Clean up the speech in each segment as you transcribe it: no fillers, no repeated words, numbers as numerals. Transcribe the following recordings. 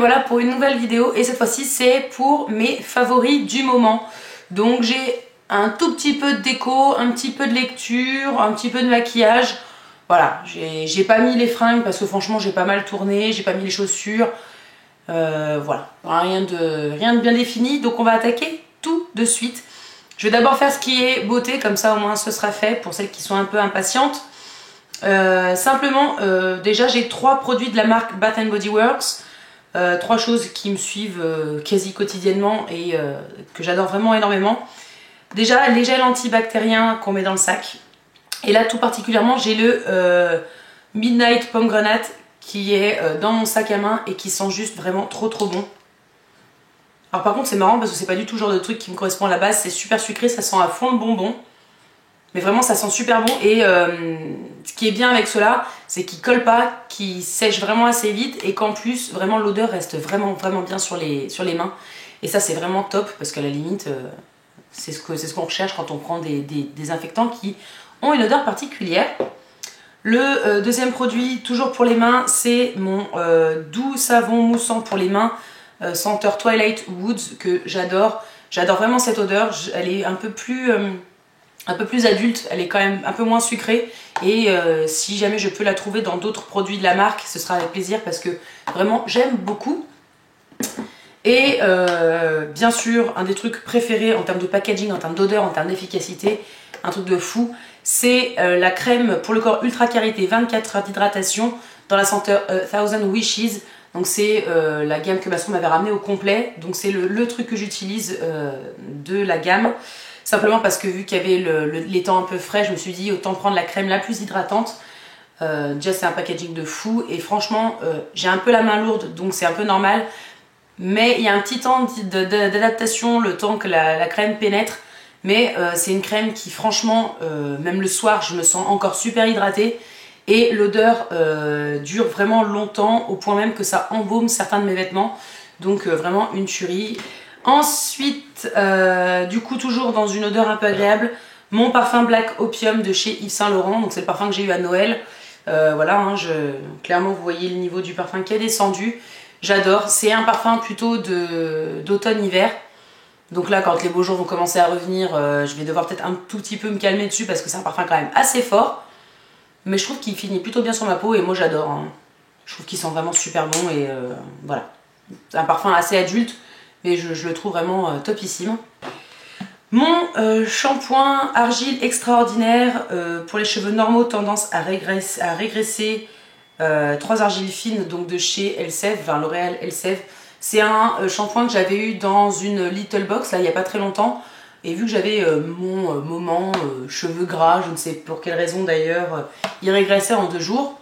voilà pour une nouvelle vidéo et cette fois-ci c'est pour mes favoris du moment. Donc j'ai un tout petit peu de déco, un petit peu de lecture, un petit peu de maquillage. Voilà, j'ai pas mis les fringues parce que franchement j'ai pas mal tourné, j'ai pas mis les chaussures. Voilà, rien de bien défini, donc on va attaquer tout de suite. Je vais d'abord faire ce qui est beauté, comme ça au moins ce sera fait pour celles qui sont un peu impatientes. Simplement, déjà j'ai 3 produits de la marque Bath & Body Works. 3 choses qui me suivent quasi quotidiennement et que j'adore vraiment énormément. Déjà les gels antibactériens qu'on met dans le sac. Et là tout particulièrement j'ai le Midnight Pomegranate qui est dans mon sac à main et qui sent juste vraiment trop bon. Alors par contre c'est marrant parce que c'est pas du tout le genre de truc qui me correspond à la base, c'est super sucré, ça sent à fond le bonbon. Mais vraiment ça sent super bon et ce qui est bien avec cela c'est qu'il colle pas, qu'il sèche vraiment assez vite et qu'en plus vraiment l'odeur reste vraiment bien sur les mains. Et ça c'est vraiment top parce qu'à la limite c'est ce qu'on recherche quand on prend des désinfectants qui ont une odeur particulière. Le deuxième produit, toujours pour les mains, c'est mon doux savon moussant pour les mains, senteur Twilight Woods, que j'adore. J'adore vraiment cette odeur, elle est un peu plus adulte, elle est quand même un peu moins sucrée. Et si jamais je peux la trouver dans d'autres produits de la marque, ce sera avec plaisir parce que vraiment j'aime beaucoup. Et bien sûr, un des trucs préférés en termes de packaging, en termes d'odeur, en termes d'efficacité, un truc de fou, c'est la crème pour le corps Ultra Carité 24 heures d'hydratation dans la senteur 1000 Wishes. Donc c'est la gamme que ma soeur m'avait ramené au complet. Donc c'est le truc que j'utilise de la gamme. Simplement parce que vu qu'il y avait les temps un peu frais, je me suis dit autant prendre la crème la plus hydratante. Déjà c'est un packaging de fou et franchement j'ai un peu la main lourde donc c'est un peu normal. Mais il y a un petit temps d'adaptation, le temps que la crème pénètre. Mais c'est une crème qui franchement, même le soir, je me sens encore super hydratée. Et l'odeur dure vraiment longtemps, au point même que ça embaume certains de mes vêtements. Donc vraiment une tuerie. Ensuite, du coup toujours dans une odeur un peu agréable, mon parfum Black Opium de chez Yves Saint Laurent. Donc c'est le parfum que j'ai eu à Noël. Voilà, hein, clairement vous voyez le niveau du parfum qui est descendu. J'adore, c'est un parfum plutôt d'automne-hiver. Donc là quand les beaux jours vont commencer à revenir, je vais devoir peut-être un tout petit peu me calmer dessus parce que c'est un parfum quand même assez fort. Mais je trouve qu'il finit plutôt bien sur ma peau et moi j'adore. Hein. Je trouve qu'il sent vraiment super bon et voilà. C'est un parfum assez adulte mais je le trouve vraiment topissime. Mon shampoing argile extraordinaire pour les cheveux normaux, tendance à régresser. 3 argiles fines donc de chez Elseve, enfin L'Oréal Elseve. C'est un shampoing que j'avais eu dans une little box là il n'y a pas très longtemps. Et vu que j'avais mon moment cheveux gras, je ne sais pour quelle raison d'ailleurs, il régressait en 2 jours.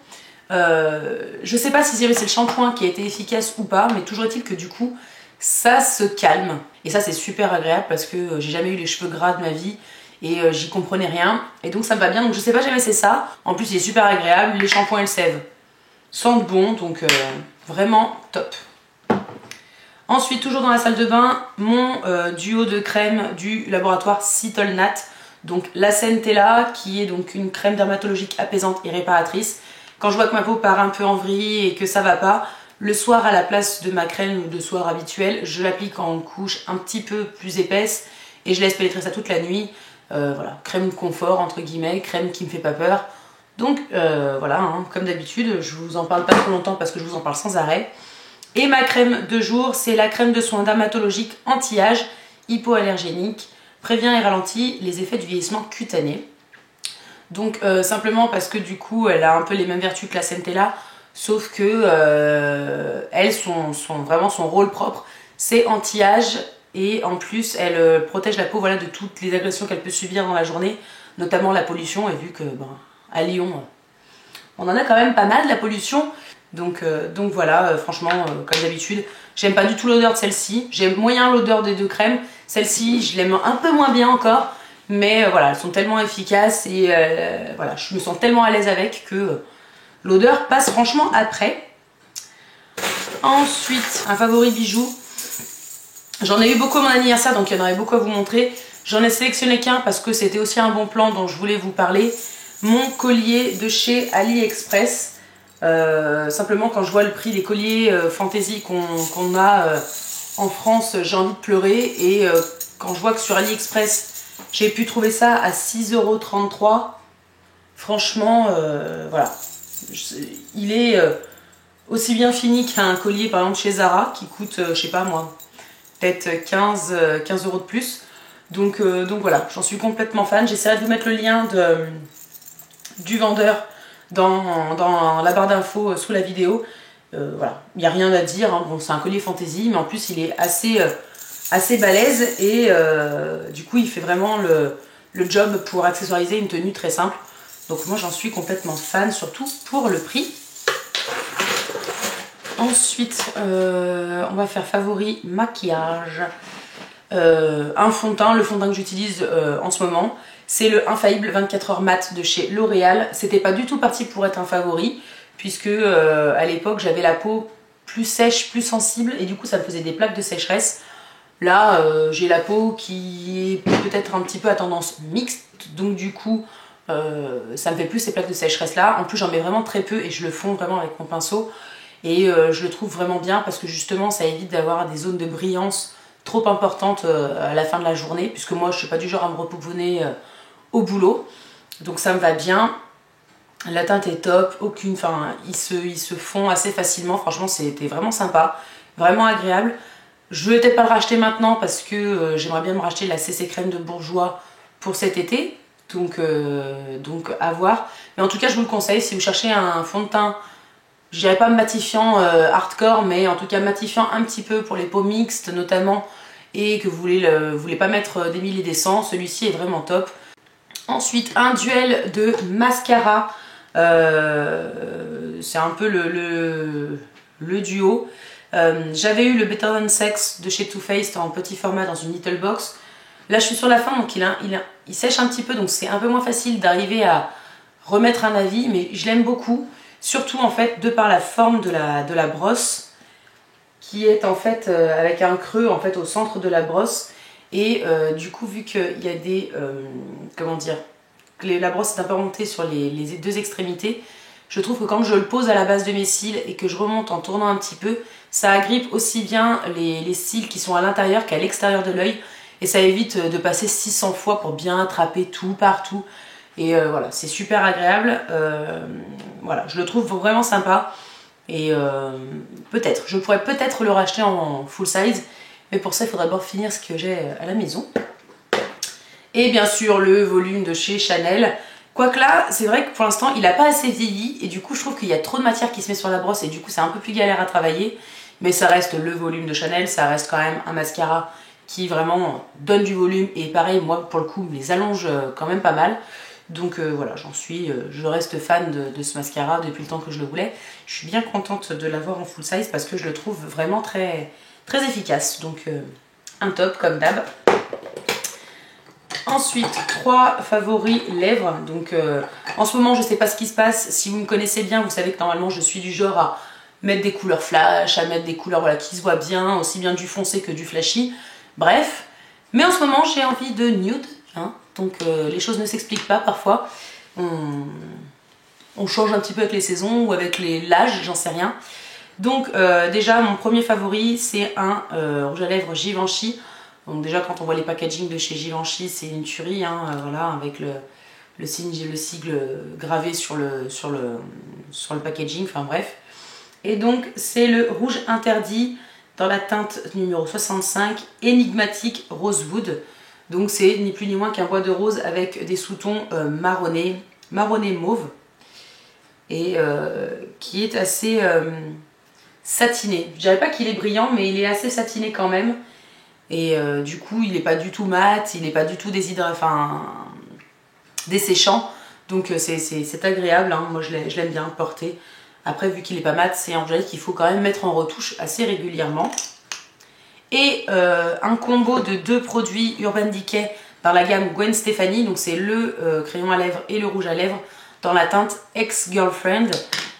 Je sais pas si c'est le shampoing qui a été efficace ou pas, mais toujours est-il que du coup ça se calme. Et ça c'est super agréable parce que j'ai jamais eu les cheveux gras de ma vie. Et j'y comprenais rien. Et donc ça me va bien. Donc je sais pas jamais c'est ça. En plus il est super agréable. Les shampoings Elseve sentent bon. Donc vraiment top. Ensuite toujours dans la salle de bain, mon duo de crème du laboratoire Cytolnat. Donc la Centella qui est donc une crème dermatologique apaisante et réparatrice. Quand je vois que ma peau part un peu en vrille et que ça va pas, le soir à la place de ma crème de soir habituelle, je l'applique en couche un petit peu plus épaisse. Et je laisse pénétrer ça toute la nuit. Voilà, crème de confort entre guillemets, crème qui me fait pas peur. Donc voilà, hein, comme d'habitude, je vous en parle pas trop longtemps parce que je vous en parle sans arrêt. Et ma crème de jour, c'est la crème de soins dermatologique anti-âge, hypoallergénique, prévient et ralentit les effets du vieillissement cutané. Donc simplement parce que du coup, elle a un peu les mêmes vertus que la Centella, sauf que elle, vraiment son rôle propre, c'est anti-âge. Et en plus, elle protège la peau voilà, de toutes les agressions qu'elle peut subir dans la journée, notamment la pollution. Et vu que à Lyon, on en a quand même pas mal de la pollution. Donc voilà, franchement, comme d'habitude, j'aime pas du tout l'odeur de celle-ci. J'aime moyen l'odeur des 2 crèmes. Celle-ci, je l'aime un peu moins bien encore. Mais voilà, elles sont tellement efficaces et voilà, je me sens tellement à l'aise avec que l'odeur passe franchement après. Ensuite, un favori bijou. J'en ai eu beaucoup à mon anniversaire, donc il y en aurait beaucoup à vous montrer. J'en ai sélectionné qu'un parce que c'était aussi un bon plan dont je voulais vous parler. Mon collier de chez AliExpress. Simplement quand je vois le prix des colliers fantasy qu'on a en France, j'ai envie de pleurer. Et quand je vois que sur AliExpress, j'ai pu trouver ça à 6,33 €, franchement, voilà. Il est aussi bien fini qu'un collier par exemple chez Zara qui coûte, je sais pas moi, peut-être 15 € de plus. Donc voilà, j'en suis complètement fan. J'essaierai de vous mettre le lien du vendeur dans la barre d'infos sous la vidéo. Voilà, il n'y a rien à dire, hein. Bon, c'est un collier fantasy, mais en plus il est assez balèze et du coup il fait vraiment le job pour accessoiriser une tenue très simple. Donc moi j'en suis complètement fan, surtout pour le prix. Ensuite, on va faire favori maquillage. Un fond de teint, le fond de teint que j'utilise en ce moment, c'est le Infaillible 24 heures mat de chez L'Oréal. C'était pas du tout parti pour être un favori, puisque à l'époque j'avais la peau plus sèche, plus sensible, et du coup ça me faisait des plaques de sécheresse. Là, j'ai la peau qui est peut-être un petit peu à tendance mixte, donc du coup ça me fait plus ces plaques de sécheresse là. En plus j'en mets vraiment très peu et je le fonds vraiment avec mon pinceau. Et je le trouve vraiment bien parce que justement ça évite d'avoir des zones de brillance trop importantes à la fin de la journée, puisque moi je suis pas du genre à me repouponner au boulot. Donc ça me va bien. La teinte est top, il se fond assez facilement. Franchement c'était vraiment sympa, vraiment agréable. Je vais peut-être pas le racheter maintenant parce que j'aimerais bien me racheter la CC Crème de Bourjois pour cet été. Donc à voir. Mais en tout cas je vous le conseille si vous cherchez un fond de teint, je dirais pas matifiant hardcore, mais en tout cas matifiant un petit peu pour les peaux mixtes notamment, et que vous voulez pas mettre des mille et des cents, celui-ci est vraiment top. Ensuite un duel de mascara, c'est un peu le duo. J'avais eu le Better Than Sex de chez Too Faced en petit format dans une little box. Là je suis sur la fin, donc il sèche un petit peu, donc c'est un peu moins facile d'arriver à remettre un avis, mais je l'aime beaucoup. Surtout en fait de par la forme de la brosse, qui est en fait avec un creux en fait au centre de la brosse. Et du coup vu qu'il y a des, comment dire, que la brosse est un peu remontée sur les deux extrémités, je trouve que quand je le pose à la base de mes cils et que je remonte en tournant un petit peu, ça agrippe aussi bien les cils qui sont à l'intérieur qu'à l'extérieur de l'œil. Et ça évite de passer 600 fois pour bien attraper tout partout. Et voilà, c'est super agréable. Voilà, je le trouve vraiment sympa. Et je pourrais peut-être le racheter en full size. Mais pour ça, il faudra d'abord finir ce que j'ai à la maison. Et bien sûr, le volume de chez Chanel. Quoique là, c'est vrai que pour l'instant, il n'a pas assez vieilli. Et du coup, je trouve qu'il y a trop de matière qui se met sur la brosse. Et du coup, c'est un peu plus galère à travailler. Mais ça reste le volume de Chanel. Ça reste quand même un mascara qui vraiment donne du volume. Et pareil, moi, pour le coup, me les allonge quand même pas mal. Donc voilà, je reste fan de ce mascara depuis le temps que je le voulais. Je suis bien contente de l'avoir en full size parce que je le trouve vraiment très, très efficace. Donc un top comme d'hab. Ensuite, 3 favoris lèvres. Donc en ce moment, je ne sais pas ce qui se passe. Si vous me connaissez bien, vous savez que normalement, je suis du genre à mettre des couleurs flash, à mettre des couleurs voilà, qui se voient bien, aussi bien du foncé que du flashy. Bref. Mais en ce moment, j'ai envie de nude. Hein, donc les choses ne s'expliquent pas parfois. On change un petit peu avec les saisons ou avec l'âge, j'en sais rien. Donc déjà, mon premier favori, c'est un rouge à lèvres Givenchy. Donc déjà, quand on voit les packaging de chez Givenchy, c'est une tuerie, hein, voilà, avec le sigle gravé sur le packaging, enfin bref. Et donc, c'est le rouge interdit dans la teinte numéro 65, énigmatique Rosewood. Donc c'est ni plus ni moins qu'un bois de rose avec des sous-tons marronné mauve. Et qui est assez satiné. Je dirais pas qu'il est brillant, mais il est assez satiné quand même. Et du coup, il n'est pas du tout mat, il n'est pas du tout desséchant. Donc c'est agréable, hein. Moi je l'aime bien porter. Après, vu qu'il n'est pas mat, c'est un gel qu'il faut quand même mettre en retouche assez régulièrement. Et un combo de 2 produits Urban Decay dans la gamme Gwen Stefani. Donc c'est le crayon à lèvres et le rouge à lèvres dans la teinte Ex-Girlfriend.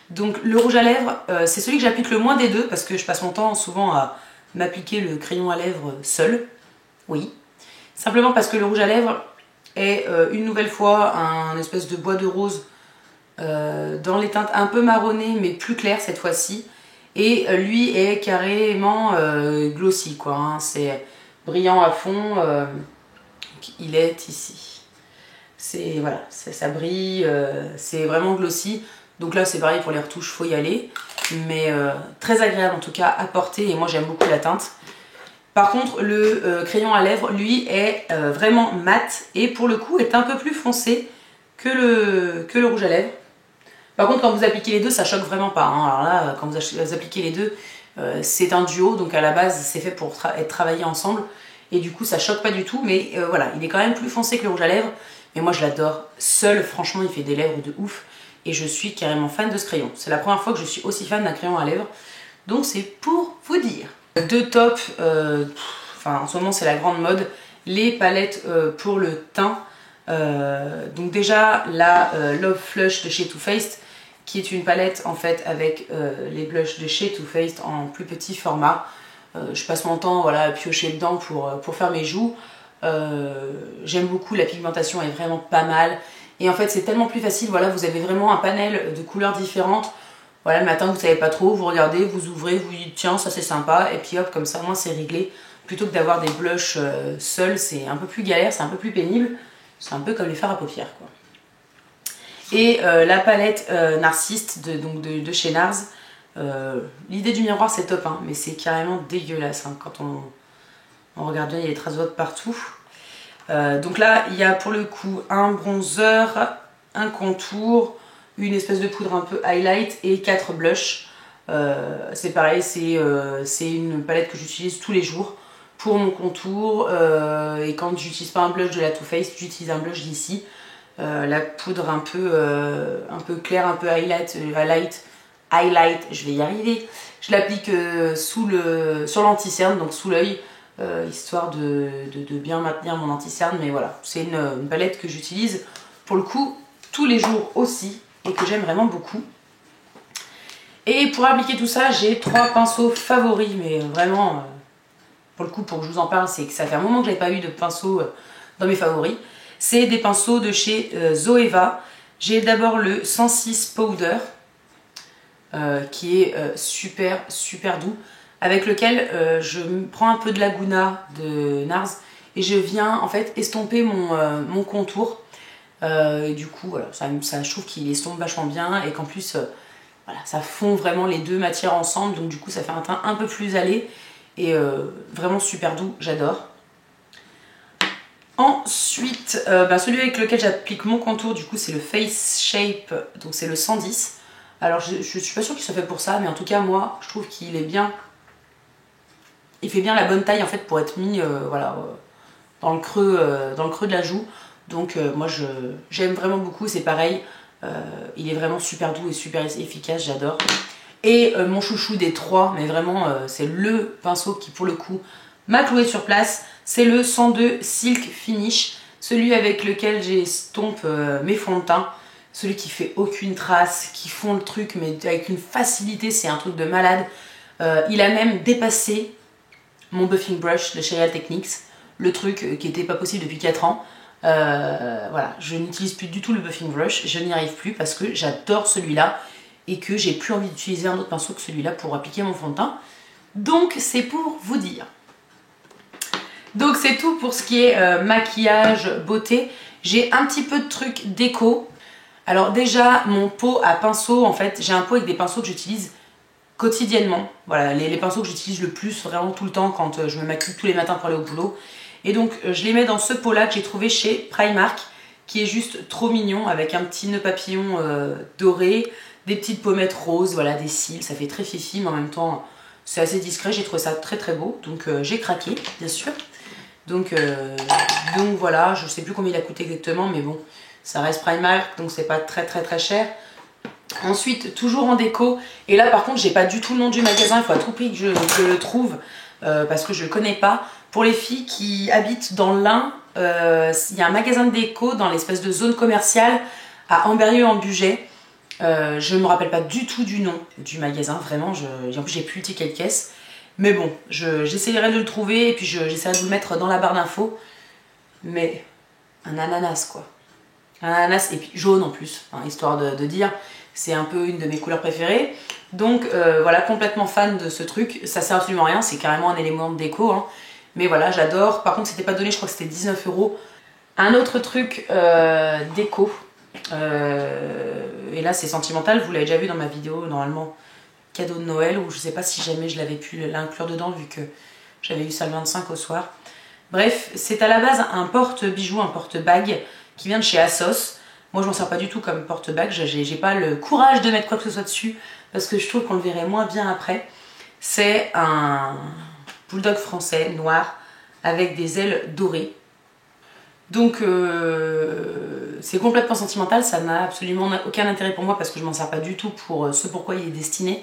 Donc le rouge à lèvres, c'est celui que j'applique le moins des deux parce que je passe mon temps souvent à m'appliquer le crayon à lèvres seul. Oui. Simplement parce que le rouge à lèvres est une nouvelle fois un espèce de bois de rose dans les teintes un peu marronnées mais plus claires cette fois-ci. Et lui est carrément glossy quoi, hein. C'est brillant à fond, il est ici. C'est voilà, ça brille, c'est vraiment glossy. Donc là c'est pareil pour les retouches, faut y aller. Mais très agréable en tout cas à porter et moi j'aime beaucoup la teinte. Par contre le crayon à lèvres lui est vraiment mat et pour le coup est un peu plus foncé que le rouge à lèvres. Par contre, quand vous appliquez les deux, ça choque vraiment pas, hein. Alors là, quand vous appliquez les deux, c'est un duo, donc à la base, c'est fait pour être travaillé ensemble. Et du coup, ça choque pas du tout, mais voilà, il est quand même plus foncé que le rouge à lèvres. Mais moi, je l'adore. Seul, franchement, il fait des lèvres de ouf. Et je suis carrément fan de ce crayon. C'est la première fois que je suis aussi fan d'un crayon à lèvres. Donc, c'est pour vous dire. Deux tops, enfin, en ce moment, c'est la grande mode. Les palettes pour le teint. Donc déjà, la Love Flush de chez Too Faced, qui est une palette en fait avec les blushs de chez Too Faced en plus petit format. Je passe mon temps voilà, à piocher dedans pour faire mes joues. J'aime beaucoup, la pigmentation est vraiment pas mal. Et en fait c'est tellement plus facile, voilà, vous avez vraiment un panel de couleurs différentes. Voilà, le matin vous savez pas trop, vous regardez, vous ouvrez, vous dites tiens ça c'est sympa, et puis hop comme ça moi c'est réglé. Plutôt que d'avoir des blushs seuls, c'est un peu plus galère, c'est un peu plus pénible. C'est un peu comme les fards à paupières quoi. Et la palette Narcisse de chez Nars. L'idée du miroir c'est top hein, mais c'est carrément dégueulasse hein, quand on regarde bien, il y a des traces d'eau partout. Donc là il y a pour le coup un bronzer, un contour, une espèce de poudre un peu highlight et 4 blushs. C'est pareil, c'est une palette que j'utilise tous les jours pour mon contour et quand j'utilise pas un blush de la Too Faced, j'utilise un blush d'ici. La poudre un peu claire, un peu highlight, je vais y arriver. Je l'applique sur l'anti-cerne, donc sous l'œil, histoire de bien maintenir mon anti-cerne. Mais voilà, c'est une palette que j'utilise pour le coup tous les jours aussi et que j'aime vraiment beaucoup. Et pour appliquer tout ça, j'ai 3 pinceaux favoris, mais vraiment, pour le coup, pour que je vous en parle, c'est que ça fait un moment que je n'avais pas eu de pinceaux dans mes favoris. C'est des pinceaux de chez Zoeva. J'ai d'abord le 106 Powder, qui est super doux, avec lequel je prends un peu de Laguna de Nars et je viens en fait estomper mon contour. Et du coup, voilà, je trouve qu'il estompe vachement bien et qu'en plus, voilà, ça fond vraiment les deux matières ensemble. Donc du coup, ça fait un teint un peu plus allé et vraiment super doux, j'adore. Ensuite, celui avec lequel j'applique mon contour, du coup, c'est le Face Shape, donc c'est le 110. Alors, je suis pas sûre qu'il soit fait pour ça, mais en tout cas, moi, je trouve qu'il est bien. Il fait bien la bonne taille, en fait, pour être mis, voilà, dans le creux de la joue. Donc, moi, j'aime vraiment beaucoup, c'est pareil. Il est vraiment super doux et super efficace, j'adore. Et mon chouchou des 3, mais vraiment, c'est le pinceau qui, pour le coup, m'a cloué sur place. C'est le 102 Silk Finish, celui avec lequel j'estompe mes fonds de teint. Celui qui fait aucune trace, qui fond le truc, mais avec une facilité, c'est un truc de malade. Il a même dépassé mon buffing brush de chez Real Techniques, le truc qui n'était pas possible depuis 4 ans. Voilà, je n'utilise plus du tout le buffing brush, je n'y arrive plus parce que j'adore celui-là et que j'ai plus envie d'utiliser un autre pinceau que celui-là pour appliquer mon fond de teint. Donc c'est pour vous dire. Donc c'est tout pour ce qui est maquillage, beauté. J'ai un petit peu de trucs déco. Alors déjà, mon pot à pinceau, en fait, j'ai un pot avec des pinceaux que j'utilise quotidiennement. Voilà, les pinceaux que j'utilise le plus, vraiment tout le temps quand je me maquille tous les matins pour aller au boulot. Et donc je les mets dans ce pot là que j'ai trouvé chez Primark, qui est juste trop mignon, avec un petit nœud papillon doré, des petites pommettes roses, voilà, des cils, ça fait très fifi, mais en même temps c'est assez discret, j'ai trouvé ça très beau, donc j'ai craqué, bien sûr. Donc voilà, je sais plus combien il a coûté exactement, mais bon, ça reste Primark, donc c'est pas très cher. Ensuite, toujours en déco, et là par contre j'ai pas du tout le nom du magasin, il faut à tout prix que je le trouve, parce que je le connais pas. Pour les filles qui habitent dans l'Ain, il y a un magasin de déco dans l'espèce de zone commerciale à Amberieu-en-Bugey. Je ne me rappelle pas du tout du nom du magasin, vraiment, en plus j'ai plus le ticket de caisse. Mais bon, j'essaierai de le trouver et puis j'essaierai de vous le mettre dans la barre d'infos. Mais un ananas quoi. un ananas et puis jaune en plus, hein, histoire de dire, c'est un peu une de mes couleurs préférées. Donc voilà, complètement fan de ce truc, ça sert absolument à rien, c'est carrément un élément de déco, hein. Mais voilà, j'adore. Par contre, c'était pas donné, je crois que c'était 19 €. Un autre truc déco, et là c'est sentimental, vous l'avez déjà vu dans ma vidéo normalement cadeau de Noël, ou je sais pas si jamais je l'avais pu l'inclure dedans vu que j'avais eu ça le 25 au soir. Bref, c'est à la base un porte-bijou, un porte-bague qui vient de chez ASOS. Moi je m'en sers pas du tout comme porte-bague, j'ai pas le courage de mettre quoi que ce soit dessus parce que je trouve qu'on le verrait moins bien après. C'est un bulldog français noir avec des ailes dorées. Donc c'est complètement sentimental, ça n'a absolument aucun intérêt pour moi parce que je m'en sers pas du tout pour ce pourquoi il est destiné.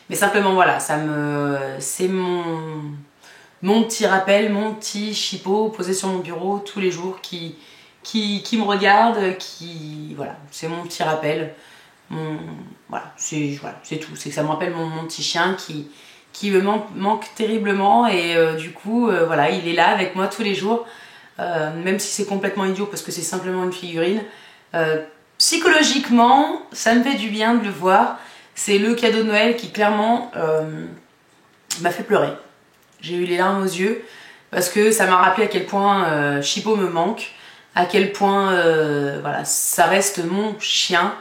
Mais simplement voilà, c'est mon petit rappel, mon petit chipot posé sur mon bureau tous les jours qui me regarde, voilà, c'est mon petit rappel. Voilà, c'est tout, c'est que ça me rappelle mon petit chien qui me manque terriblement et du coup voilà, il est là avec moi tous les jours. Même si c'est complètement idiot parce que c'est simplement une figurine, psychologiquement ça me fait du bien de le voir. C'est le cadeau de Noël qui clairement m'a fait pleurer. J'ai eu les larmes aux yeux parce que ça m'a rappelé à quel point Chippo me manque, à quel point voilà, ça reste mon chien,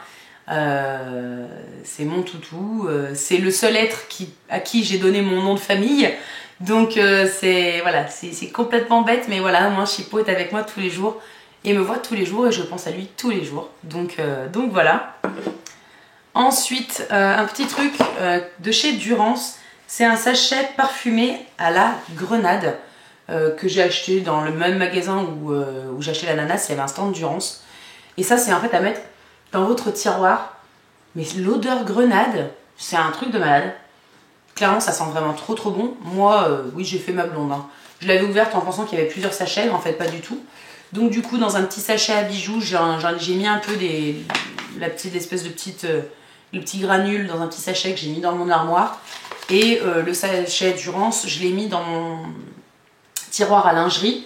c'est mon toutou, c'est le seul être à qui j'ai donné mon nom de famille. Donc c'est voilà, c'est complètement bête, mais voilà, moi Chippo est avec moi tous les jours et me voit tous les jours et je pense à lui tous les jours. Donc voilà. Ensuite, un petit truc de chez Durance, c'est un sachet parfumé à la grenade que j'ai acheté dans le même magasin où j'ai acheté l'ananas, il y avait un stand Durance. Et ça, c'est en fait à mettre dans votre tiroir. Mais l'odeur grenade, c'est un truc de malade. Clairement, ça sent vraiment trop bon. Moi, oui, j'ai fait ma blonde, hein. Je l'avais ouverte en pensant qu'il y avait plusieurs sachets, en fait pas du tout. Donc du coup, dans un petit sachet à bijoux, j'ai mis un peu la petite espèce de le petit granule dans un petit sachet que j'ai mis dans mon armoire. Et le sachet Durance, je l'ai mis dans mon tiroir à lingerie.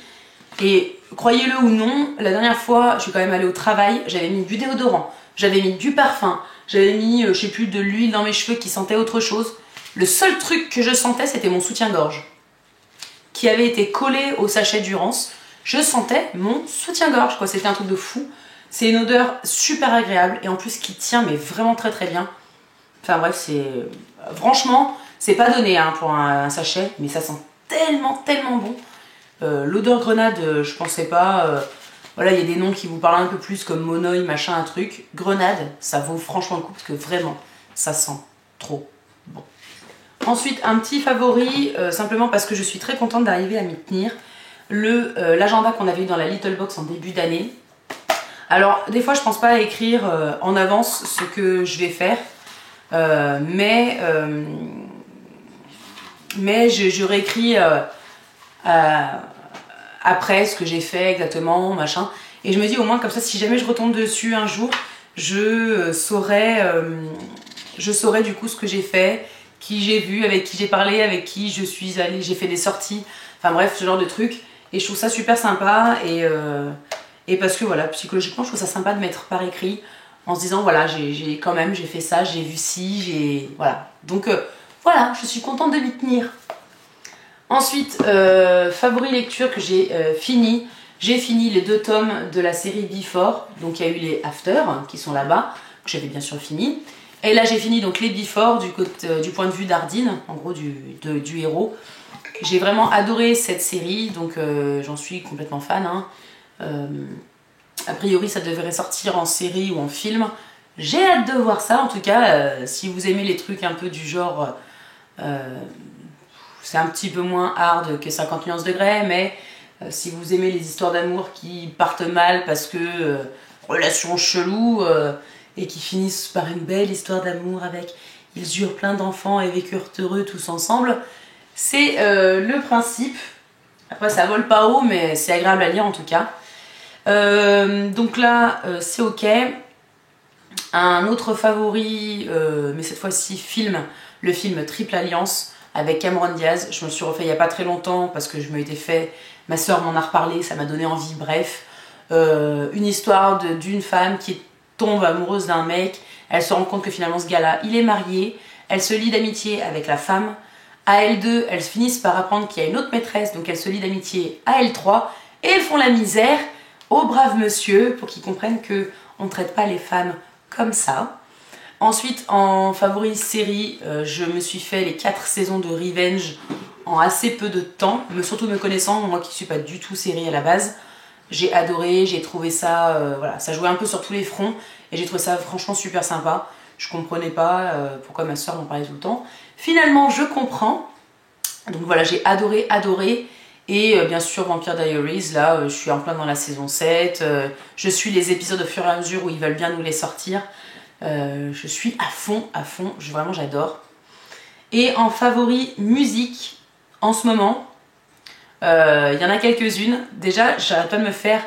Et croyez-le ou non, la dernière fois, je suis quand même allée au travail, j'avais mis du déodorant, j'avais mis du parfum, j'avais mis, je sais plus, de l'huile dans mes cheveux qui sentait autre chose. Le seul truc que je sentais, c'était mon soutien-gorge qui avait été collé au sachet Durance. Je sentais mon soutien-gorge, quoi. C'était un truc de fou. C'est une odeur super agréable et en plus qui tient mais vraiment très bien. Enfin bref, franchement, c'est pas donné hein, pour un sachet, mais ça sent tellement bon. L'odeur grenade, je pensais pas. Voilà, il y a des noms qui vous parlent un peu plus comme Monoï, machin, un truc. Grenade, ça vaut franchement le coup parce que vraiment, ça sent trop bon. Ensuite, un petit favori, simplement parce que je suis très contente d'arriver à m'y tenir. L'agenda qu'on avait eu dans la Little Box en début d'année. Alors, des fois, je pense pas à écrire en avance ce que je vais faire. Mais je réécris après ce que j'ai fait exactement, machin. Et je me dis au moins comme ça, si jamais je retombe dessus un jour, je saurai du coup ce que j'ai fait, qui j'ai vu, avec qui j'ai parlé, avec qui je suis allée, j'ai fait des sorties, enfin bref, ce genre de trucs. Et je trouve ça super sympa et parce que voilà, psychologiquement, je trouve ça sympa de mettre par écrit en se disant voilà, j'ai fait ça, j'ai vu ci, voilà. Donc voilà, je suis contente de m'y tenir. Ensuite, favori lecture que j'ai fini. J'ai fini les 2 tomes de la série Before. Donc il y a eu les After qui sont là-bas, que j'avais bien sûr fini. Et là j'ai fini donc les Before du point de vue d'Ardine, en gros du héros. J'ai vraiment adoré cette série, donc j'en suis complètement fan. Hein. A priori ça devrait sortir en série ou en film. J'ai hâte de voir ça en tout cas. Si vous aimez les trucs un peu du genre... c'est un petit peu moins hard que 50 nuances degrés, mais si vous aimez les histoires d'amour qui partent mal parce que relations cheloues et qui finissent par une belle histoire d'amour avec ils eurent plein d'enfants et vécurent heureux tous ensemble, c'est le principe. Après ça vole pas haut, mais c'est agréable à lire en tout cas. Donc là c'est ok. Un autre favori, mais cette fois-ci film, le film Triple Alliance avec Cameron Diaz. Je me suis refait il n'y a pas très longtemps parce que je m'étais fait, ma soeur m'en a reparlé, ça m'a donné envie, bref. une histoire d'une femme qui tombe amoureuse d'un mec. Elle se rend compte que finalement ce gars-là, il est marié. Elle se lie d'amitié avec la femme. À L2, elles finissent par apprendre qu'il y a une autre maîtresse, donc elles se lient d'amitié à L3. Et elles font la misère au brave monsieur pour qu'ils comprennent qu'on ne traite pas les femmes comme ça. Ensuite, en favori série, je me suis fait les 4 saisons de Revenge en assez peu de temps, mais surtout me connaissant, moi qui ne suis pas du tout série à la base. J'ai adoré, j'ai trouvé ça, voilà, ça jouait un peu sur tous les fronts et j'ai trouvé ça franchement super sympa. Je comprenais pas pourquoi ma soeur m'en parlait tout le temps. Finalement, je comprends. Donc voilà, j'ai adoré. Et bien sûr, Vampire Diaries, là, je suis en plein dans la saison 7. Je suis les épisodes au fur et à mesure où ils veulent bien nous les sortir. Je suis à fond, vraiment j'adore. Et en favori musique, en ce moment, il y en a quelques-unes. Déjà, j'arrête pas de me faire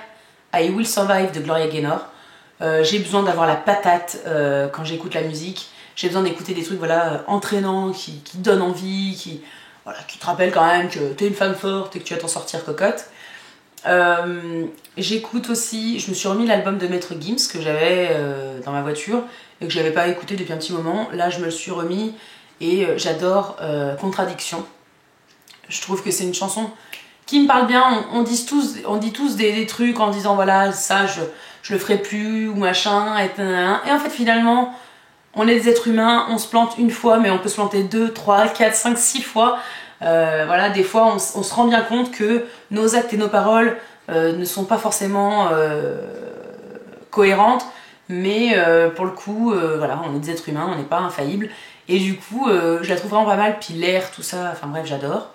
I Will Survive de Gloria Gaynor. J'ai besoin d'avoir la patate quand j'écoute la musique. J'ai besoin d'écouter des trucs voilà, entraînants, qui donnent envie, qui te rappellent quand même que t'es une femme forte et que tu vas t'en sortir cocotte. J'écoute aussi, je me suis remis l'album de Maître Gims que j'avais dans ma voiture et que je n'avais pas écouté depuis un petit moment. Là je me le suis remis et j'adore Contradiction. Je trouve que c'est une chanson qui me parle bien. On dit tous des trucs en disant voilà ça je le ferai plus ou machin et en fait finalement on est des êtres humains, on se plante une fois mais on peut se planter 2, 3, 4, 5, 6 fois. Voilà, des fois on se rend bien compte que nos actes et nos paroles ne sont pas forcément cohérentes, mais pour le coup, voilà, on est des êtres humains, on n'est pas infaillibles. Et du coup, je la trouve vraiment pas mal, puis l'air, tout ça, enfin bref, j'adore.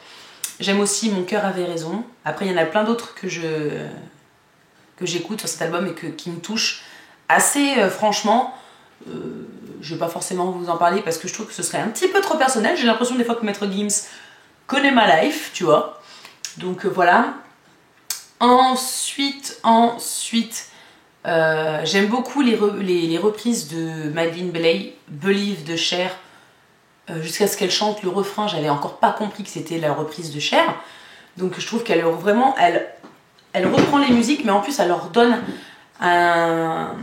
J'aime aussi Mon cœur avait raison. Après, il y en a plein d'autres que j'écoute sur cet album et qui me touchent assez franchement. Je vais pas forcément vous en parler parce que je trouve que ce serait un petit peu trop personnel. J'ai l'impression des fois que Maître Gims connaît ma life, tu vois. Donc voilà. Ensuite, j'aime beaucoup les reprises de Madeline Belley, Believe de Cher, jusqu'à ce qu'elle chante le refrain. J'avais encore pas compris que c'était la reprise de Cher. Donc je trouve qu'elle vraiment, elle reprend les musiques, mais en plus elle leur donne un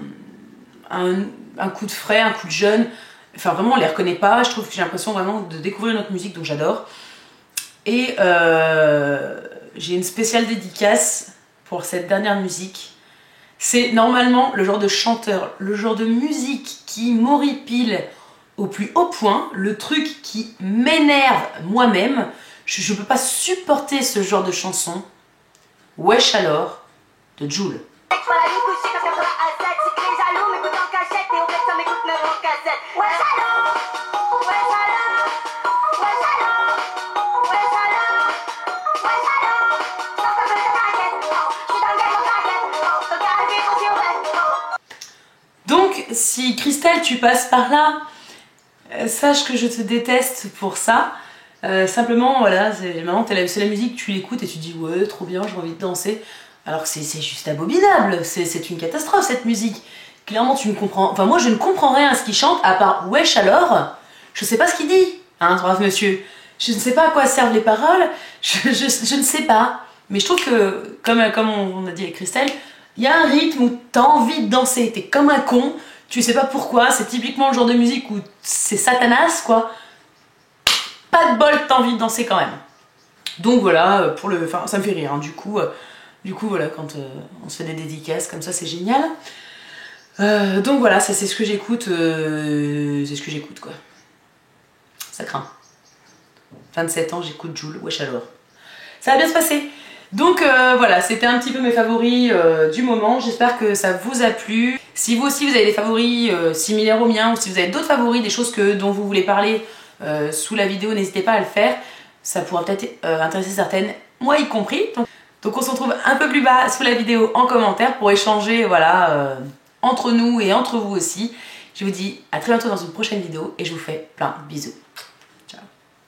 coup de frais, un coup de jeune. Enfin vraiment on les reconnaît pas. Je trouve que j'ai l'impression vraiment de découvrir notre musique, donc j'adore. Et j'ai une spéciale dédicace pour cette dernière musique. C'est normalement le genre de chanteur, le genre de musique qui m'horripile au plus haut point, le truc qui m'énerve moi-même. Je peux pas supporter ce genre de chanson. Wesh alors de Jul. Donc, si Christelle, tu passes par là, sache que je te déteste pour ça. Simplement, voilà, maintenant c'est la musique, tu l'écoutes et tu dis ouais, trop bien, j'ai envie de danser. Alors que c'est juste abominable, c'est une catastrophe cette musique. Clairement, tu ne comprends. Enfin, moi je ne comprends rien à ce qu'il chante, à part wesh alors. Je sais pas ce qu'il dit, hein, brave monsieur. Je ne sais pas à quoi servent les paroles, je ne sais pas. Mais je trouve que, comme on a dit avec Christelle, il y a un rythme où t'as envie de danser, t'es comme un con, tu sais pas pourquoi, c'est typiquement le genre de musique où c'est Satanas, quoi. Pas de bol, t'as envie de danser quand même. Donc voilà, enfin, ça me fait rire, hein. Du coup voilà, quand on se fait des dédicaces comme ça, c'est génial. Donc voilà, ça c'est ce que j'écoute, quoi. Ça craint. 27 ans, j'écoute Jul, wesh alors. Ça va bien se passer. Donc voilà, c'était un petit peu mes favoris du moment. J'espère que ça vous a plu. Si vous aussi vous avez des favoris similaires aux miens, ou si vous avez d'autres favoris, des choses dont vous voulez parler sous la vidéo, n'hésitez pas à le faire. Ça pourra peut-être intéresser certaines, moi y compris. Donc on se retrouve un peu plus bas sous la vidéo en commentaire pour échanger voilà, entre nous et entre vous aussi. Je vous dis à très bientôt dans une prochaine vidéo et je vous fais plein de bisous.